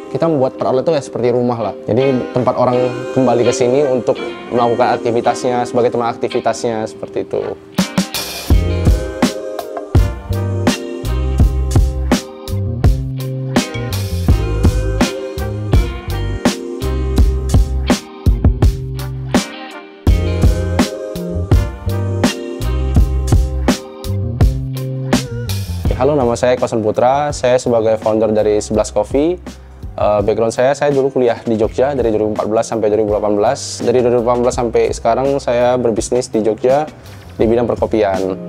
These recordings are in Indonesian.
kita membuat per outlet itu ya seperti rumah lah. Jadi tempat orang kembali ke sini untuk melakukan aktivitasnya sebagai teman aktivitasnya seperti itu. Halo, nama saya Kosan Putra. Saya sebagai founder dari 11 Coffee. Background saya dulu kuliah di Jogja dari 2014 sampai 2018. Dari 2018 sampai sekarang saya berbisnis di Jogja di bidang perkopian.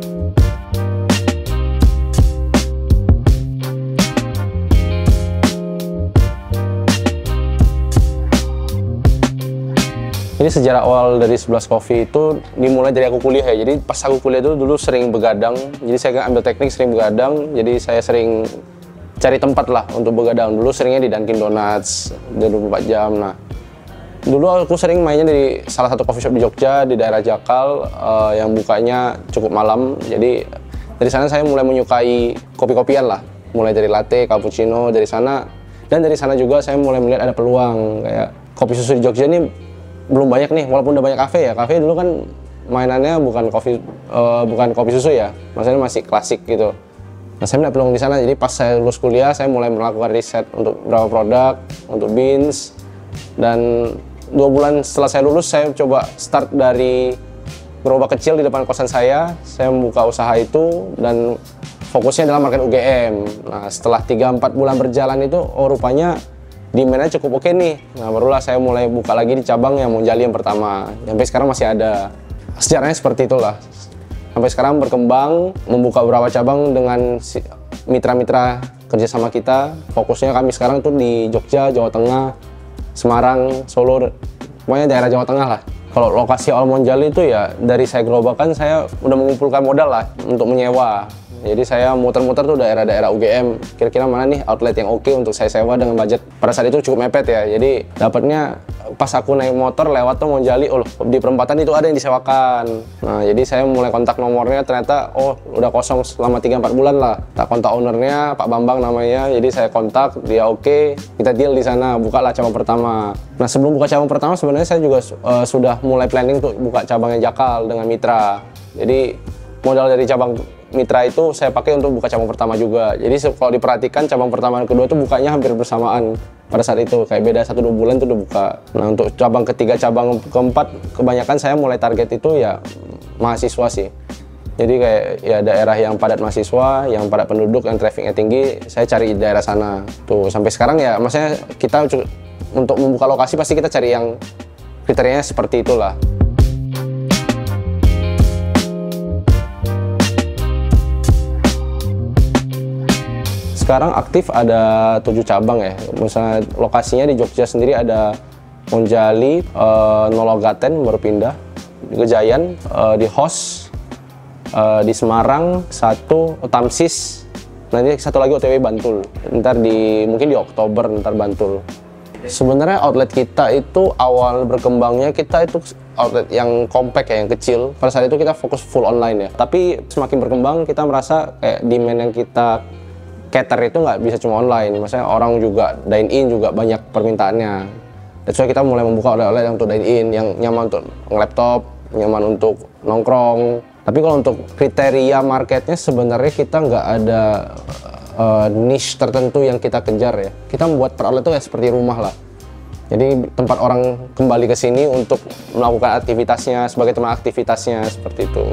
Ini sejarah awal dari 11 Coffee itu dimulai dari aku kuliah ya. Jadi pas aku kuliah dulu sering begadang. Jadi saya ambil teknik sering begadang. Jadi saya sering cari tempat lah untuk begadang. Dulu seringnya di Dunkin Donuts 24 jam. Nah, dulu aku sering mainnya di salah satu coffee shop di Jogja di daerah Jakal yang bukanya cukup malam. Jadi dari sana saya mulai menyukai kopi-kopian lah. Mulai dari latte, cappuccino dari sana. Dan dari sana juga saya mulai melihat ada peluang kayak kopi susu di Jogja ini belum banyak nih, walaupun udah banyak kafe ya. Kafe dulu kan mainannya bukan kopi susu ya, maksudnya masih klasik gitu. Nah, saya melihat peluang di sana. Jadi pas saya lulus kuliah, saya mulai melakukan riset untuk beberapa produk, untuk beans. Dan 2 bulan setelah saya lulus, saya coba start dari gerobak kecil di depan kosan saya. Saya membuka usaha itu dan fokusnya adalah market UGM. Nah, setelah 3-4 bulan berjalan itu, oh rupanya demand-nya cukup oke nih. Nah, barulah saya mulai buka lagi di cabang yang Monjali yang pertama. Sampai sekarang masih ada. Sejarahnya seperti itulah. Sampai sekarang berkembang, membuka beberapa cabang dengan mitra-mitra kerjasama kita. Fokusnya kami sekarang tuh di Jogja, Jawa Tengah, Semarang, Solo, pokoknya daerah Jawa Tengah lah. Kalau lokasi awal Monjali itu ya dari saya gerobakan, saya udah mengumpulkan modal lah untuk menyewa. Jadi saya muter-muter tuh daerah-daerah UGM, kira-kira mana nih outlet yang oke untuk saya sewa dengan budget. Pada saat itu cukup mepet ya, jadi dapatnya pas aku naik motor lewat tuh Monjali, oh di perempatan itu ada yang disewakan. Nah, jadi saya mulai kontak nomornya, ternyata oh udah kosong selama 3-4 bulan lah. Tak kontak ownernya, Pak Bambang namanya, jadi saya kontak, dia oke, kita deal di sana, bukalah cabang pertama. Nah, sebelum buka cabang pertama sebenarnya saya juga sudah mulai planning untuk buka cabangnya Jakal dengan mitra. Jadi modal dari cabang mitra itu saya pakai untuk buka cabang pertama juga. Jadi kalau diperhatikan cabang pertama dan kedua itu bukanya hampir bersamaan pada saat itu, kayak beda 1-2 bulan itu udah buka. Nah, untuk cabang ketiga, cabang keempat, kebanyakan saya mulai target itu ya mahasiswa sih. Jadi kayak ya daerah yang padat mahasiswa, yang padat penduduk, yang trafficnya tinggi, saya cari di daerah sana. Tuh sampai sekarang ya, maksudnya kita untuk membuka lokasi pasti kita cari yang kriterianya seperti itulah. Sekarang aktif ada 7 cabang ya. Misalnya lokasinya di Jogja sendiri ada Monjali, Nologaten baru pindah, di Gejayan, di Hos, di Semarang, Tamsis, nanti satu lagi OTW Bantul. Mungkin di Oktober ntar Bantul. Sebenarnya outlet kita itu awal berkembangnya kita itu outlet yang compact ya, yang kecil. Pada saat itu kita fokus full online ya. Tapi semakin berkembang kita merasa kayak demand yang kita cater itu nggak bisa cuma online, maksudnya orang juga dine in juga banyak permintaannya. That's why kita mulai membuka oleh-oleh yang untuk dine in, yang nyaman untuk nge-laptop, nyaman untuk nongkrong. Tapi kalau untuk kriteria marketnya sebenarnya kita nggak ada niche tertentu yang kita kejar ya. Kita membuat per outlet itu ya seperti rumah lah. Jadi tempat orang kembali ke sini untuk melakukan aktivitasnya sebagai teman aktivitasnya seperti itu.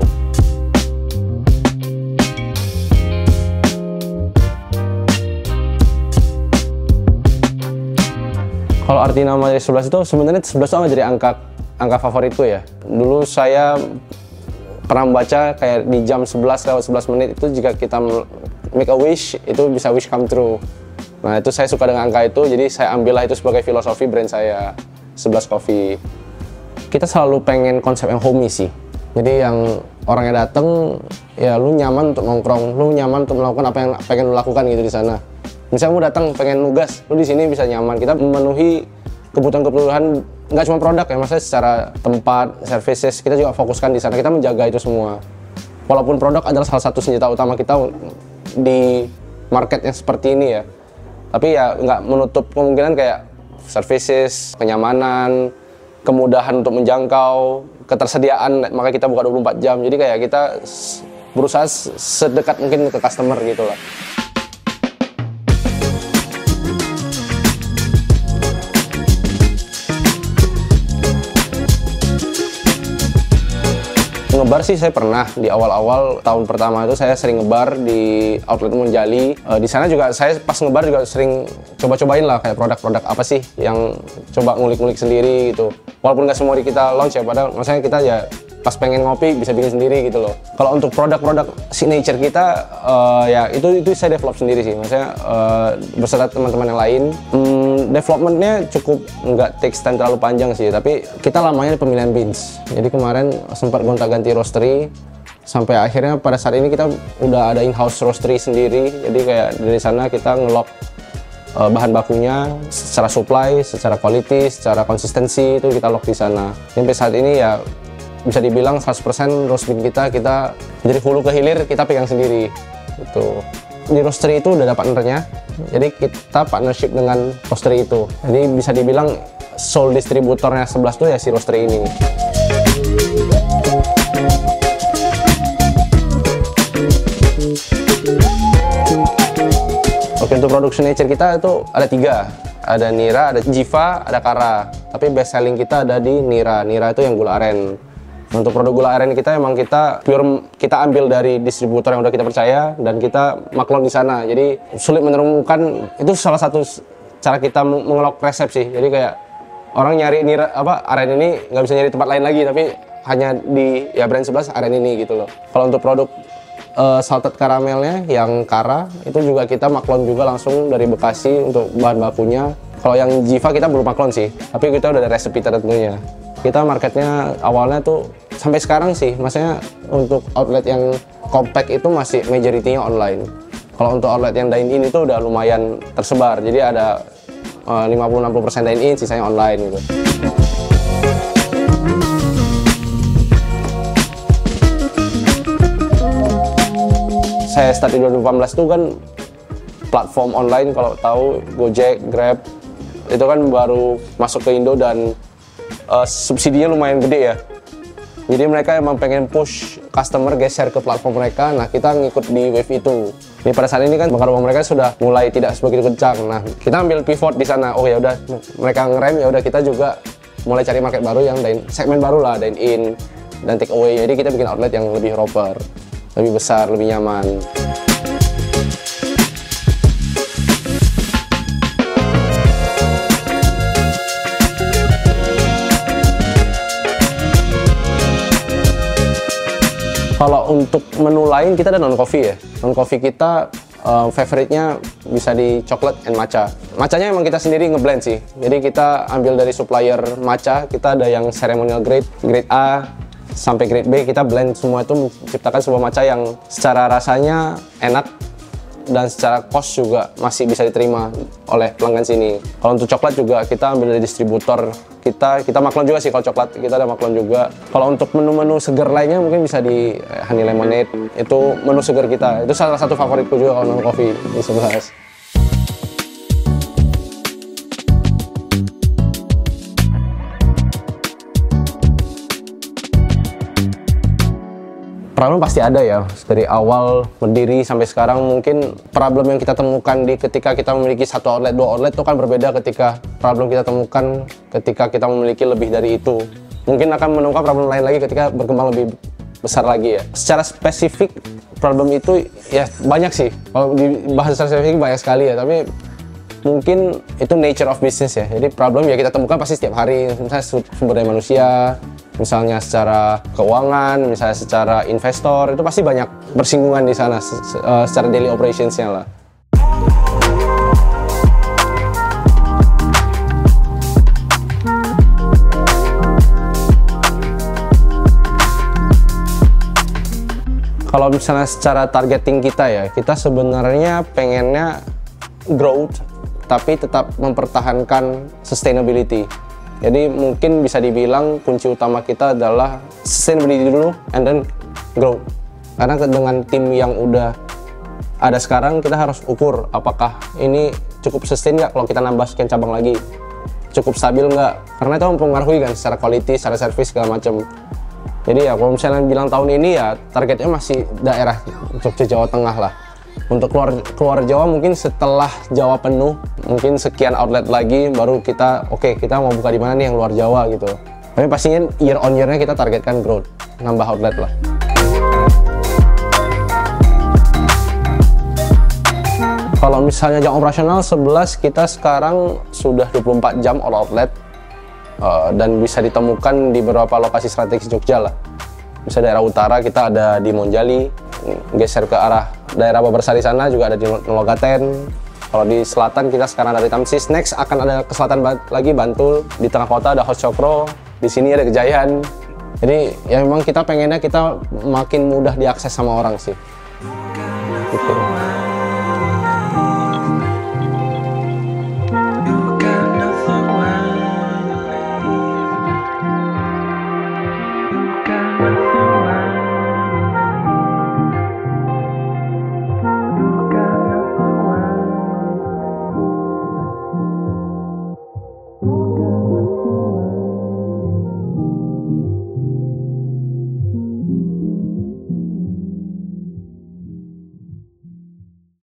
Kalau arti nama dari 11 itu sebenarnya 11 itu jadi angka favoritku ya. Dulu saya pernah membaca kayak di jam 11 lewat 11 menit itu jika kita make a wish itu bisa wish come true. Nah, itu saya suka dengan angka itu, jadi saya ambillah itu sebagai filosofi brand saya 11 Coffee. Kita selalu pengen konsep yang homey sih. Jadi yang orangnya dateng ya lu nyaman untuk nongkrong, lu nyaman untuk melakukan apa yang pengen lu lakukan gitu di sana. Misalnya mau datang pengen nugas, lu di sini bisa nyaman. Kita memenuhi kebutuhan-kebutuhan nggak cuma produk ya, maksudnya secara tempat, services, kita juga fokuskan di sana. Kita menjaga itu semua. Walaupun produk adalah salah satu senjata utama kita di market yang seperti ini ya. Tapi ya nggak menutup kemungkinan kayak services, kenyamanan, kemudahan untuk menjangkau, ketersediaan, maka kita buka 24 jam. Jadi kayak kita berusaha sedekat mungkin ke customer gitu lah. Ngebar sih saya pernah di awal-awal tahun pertama itu saya sering ngebar di outlet Monjali. Di sana juga saya pas ngebar juga sering coba-cobain lah kayak produk-produk apa sih yang coba ngulik-ngulik sendiri gitu. Walaupun nggak semua kita launch ya, padahal maksudnya kita ya pas pengen ngopi bisa bikin sendiri gitu loh. Kalau untuk produk-produk signature kita ya itu saya develop sendiri sih. Maksudnya beserta teman-teman yang lain. Developmentnya cukup nggak take time terlalu panjang sih, tapi kita lamanya di pemilihan beans. Jadi kemarin sempat gonta-ganti roastery sampai akhirnya pada saat ini kita udah ada in-house roastery sendiri. Jadi kayak dari sana kita ngelock bahan bakunya secara supply, secara quality, secara konsistensi itu kita lock di sana. Sampai saat ini ya bisa dibilang 100% roast bean kita jadi hulu ke hilir kita pegang sendiri gitu. Di roastery itu udah ada partnernya, jadi kita partnership dengan roastery itu. Jadi bisa dibilang sole distributornya 11 tuh ya si roastery ini. Oke, untuk produk signature kita itu ada 3. Ada Nira, ada Jiva, ada Kara. Tapi best selling kita ada di Nira. Nira itu yang gula aren. Untuk produk gula aren kita emang kita pure kita ambil dari distributor yang udah kita percaya dan kita maklon di sana. Jadi sulit menemukan, itu salah satu cara kita mengelok resep sih. Jadi kayak orang nyari Nira aren ini nggak bisa nyari tempat lain lagi, tapi hanya di ya brand 11 aren ini gitu loh. Kalau untuk produk salted karamelnya yang Kara itu juga kita maklon juga langsung dari Bekasi untuk bahan bakunya. Kalau yang Jiva kita belum maklon sih, tapi kita udah ada resepi tertentunya. Kita marketnya awalnya tuh sampai sekarang sih, maksudnya untuk outlet yang compact itu masih majority-nya online. Kalau untuk outlet yang dine-in itu udah lumayan tersebar, jadi ada 50-60% dine-in, sisanya online gitu. Saya start di 2018 itu kan platform online, kalau tahu Gojek, Grab, itu kan baru masuk ke Indo dan subsidinya lumayan gede ya. Jadi mereka emang pengen push customer geser ke platform mereka. Nah, kita ngikut di wave itu. Ini pada saat ini kan bakar uang mereka sudah mulai tidak sebegitu kencang. Nah, kita ambil pivot di sana. Oh ya udah, mereka ngerem, ya udah kita juga mulai cari market baru yang segmen baru lah, dine in dan take away. Jadi kita bikin outlet yang lebih proper, lebih besar, lebih nyaman. Kalau untuk menu lain kita ada non coffee ya. Non coffee kita favorite-nya bisa di coklat and matcha. Matchanya emang kita sendiri ngeblend sih. Jadi kita ambil dari supplier matcha, kita ada yang ceremonial grade, grade A sampai grade B, kita blend semua itu menciptakan sebuah matcha yang secara rasanya enak dan secara cost juga masih bisa diterima oleh pelanggan sini. Kalau untuk coklat juga kita ambil dari distributor kita maklon juga sih. Kalau coklat kita ada maklon juga. Kalau untuk menu-menu seger lainnya mungkin bisa di honey lemonade, itu menu seger kita. Itu salah satu favoritku juga kalau non coffee di 11. Problem pasti ada ya, dari awal berdiri sampai sekarang. Mungkin problem yang kita temukan ketika kita memiliki 1 outlet, 2 outlet itu kan berbeda ketika problem kita temukan ketika kita memiliki lebih dari itu. Mungkin akan menemukan problem lain lagi ketika berkembang lebih besar lagi ya. Secara spesifik problem itu ya banyak sih, kalau dibahas secara spesifik banyak sekali ya, tapi mungkin itu nature of business ya. Jadi problem ya kita temukan pasti setiap hari, misalnya sumber daya manusia, misalnya secara keuangan, misalnya secara investor, itu pasti banyak bersinggungan di sana secara daily operationsnya lah. Kalau misalnya secara targeting kita ya, kita sebenarnya pengennya growth tapi tetap mempertahankan sustainability. Jadi mungkin bisa dibilang kunci utama kita adalah sustainability dulu and then growth. Karena dengan tim yang udah ada sekarang, kita harus ukur apakah ini cukup sustain nggak kalau kita nambah sekian cabang lagi, cukup stabil nggak, karena itu mempengaruhi kan secara quality, secara service segala macam. Jadi ya kalau misalnya bilang tahun ini ya targetnya masih daerah Jogja Jawa Tengah lah. Untuk keluar Jawa mungkin setelah Jawa penuh, mungkin sekian outlet lagi baru kita kita mau buka di mana nih yang luar Jawa gitu. Tapi pastinya year on year-nya kita targetkan growth, nambah outlet lah. Kalau misalnya jam operasional 11, kita sekarang sudah 24 jam all outlet, dan bisa ditemukan di beberapa lokasi strategis Jogja lah. Misalnya daerah utara kita ada di Monjali, geser ke arah daerah Babarsari sana juga ada di Nologaten. Kalau di selatan kita sekarang ada di Tamsis, next akan ada ke selatan lagi Bantul, di tengah kota ada Hot Cokro, di sini ada Kejayaan. Jadi ya memang kita pengennya kita makin mudah diakses sama orang sih. Gitu.